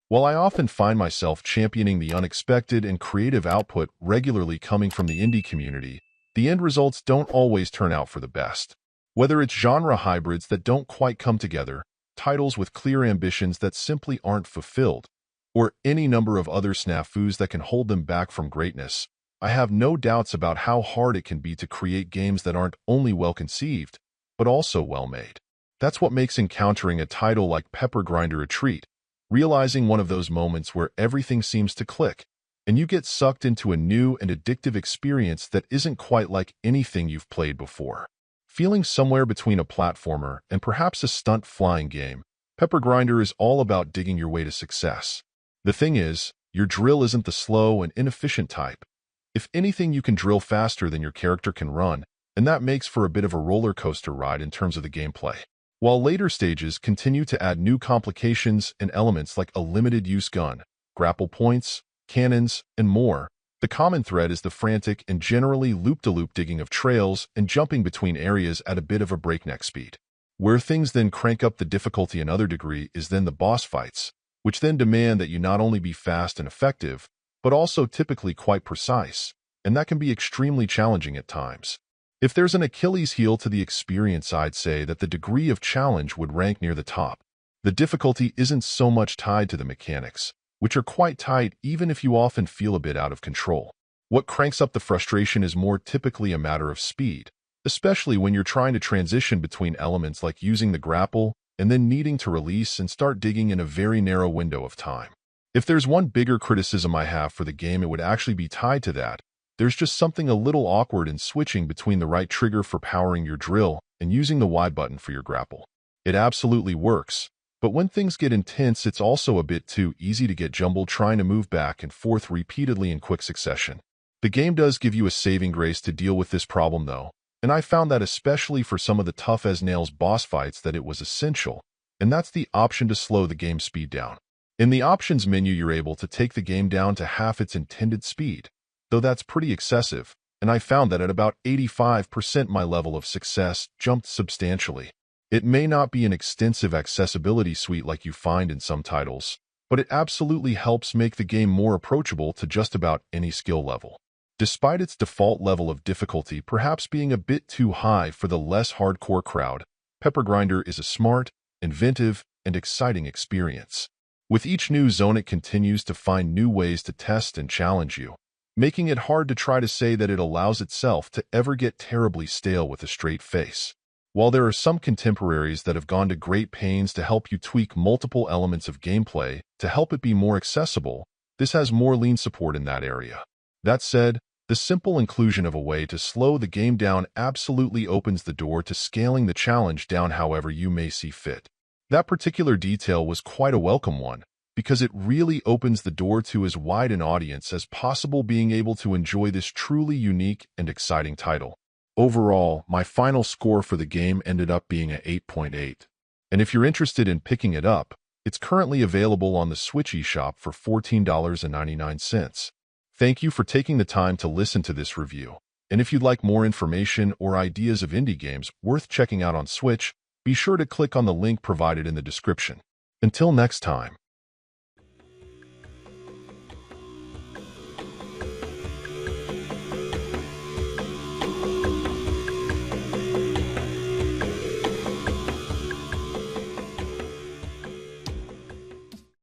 While I often find myself championing the unexpected and creative output regularly coming from the indie community, the end results don't always turn out for the best. Whether it's genre hybrids that don't quite come together, titles with clear ambitions that simply aren't fulfilled, or any number of other snafus that can hold them back from greatness, I have no doubts about how hard it can be to create games that aren't only well-conceived, but also well-made. That's what makes encountering a title like Pepper Grinder a treat, realizing one of those moments where everything seems to click, and you get sucked into a new and addictive experience that isn't quite like anything you've played before. Feeling somewhere between a platformer and perhaps a stunt flying game, Pepper Grinder is all about digging your way to success. The thing is, your drill isn't the slow and inefficient type. If anything, you can drill faster than your character can run, and that makes for a bit of a roller coaster ride in terms of the gameplay. While later stages continue to add new complications and elements like a limited-use gun, grapple points, cannons, and more, the common thread is the frantic and generally loop-de-loop digging of trails and jumping between areas at a bit of a breakneck speed. Where things then crank up the difficulty another degree is then the boss fights, which then demand that you not only be fast and effective, but also typically quite precise, and that can be extremely challenging at times. If there's an Achilles heel to the experience, I'd say that the degree of challenge would rank near the top. The difficulty isn't so much tied to the mechanics, which are quite tight even if you often feel a bit out of control. What cranks up the frustration is more typically a matter of speed, especially when you're trying to transition between elements like using the grapple and then needing to release and start digging in a very narrow window of time. If there's one bigger criticism I have for the game, it would actually be tied to that. There's just something a little awkward in switching between the right trigger for powering your drill and using the Y button for your grapple. It absolutely works, but when things get intense, it's also a bit too easy to get jumbled trying to move back and forth repeatedly in quick succession. The game does give you a saving grace to deal with this problem though, and I found that especially for some of the tough-as-nails boss fights that it was essential, and that's the option to slow the game speed down. In the options menu, you're able to take the game down to half its intended speed, though that's pretty excessive, and I found that at about 85% my level of success jumped substantially. It may not be an extensive accessibility suite like you find in some titles, but it absolutely helps make the game more approachable to just about any skill level. Despite its default level of difficulty perhaps being a bit too high for the less hardcore crowd, Pepper Grinder is a smart, inventive, and exciting experience. With each new zone, it continues to find new ways to test and challenge you, making it hard to try to say that it allows itself to ever get terribly stale with a straight face. While there are some contemporaries that have gone to great pains to help you tweak multiple elements of gameplay to help it be more accessible, this has more lean support in that area. That said, the simple inclusion of a way to slow the game down absolutely opens the door to scaling the challenge down however you may see fit. That particular detail was quite a welcome one, because it really opens the door to as wide an audience as possible being able to enjoy this truly unique and exciting title. Overall, my final score for the game ended up being an 8.8. And if you're interested in picking it up, it's currently available on the Switch eShop for $14.99. Thank you for taking the time to listen to this review. And if you'd like more information or ideas of indie games worth checking out on Switch, be sure to click on the link provided in the description. Until next time.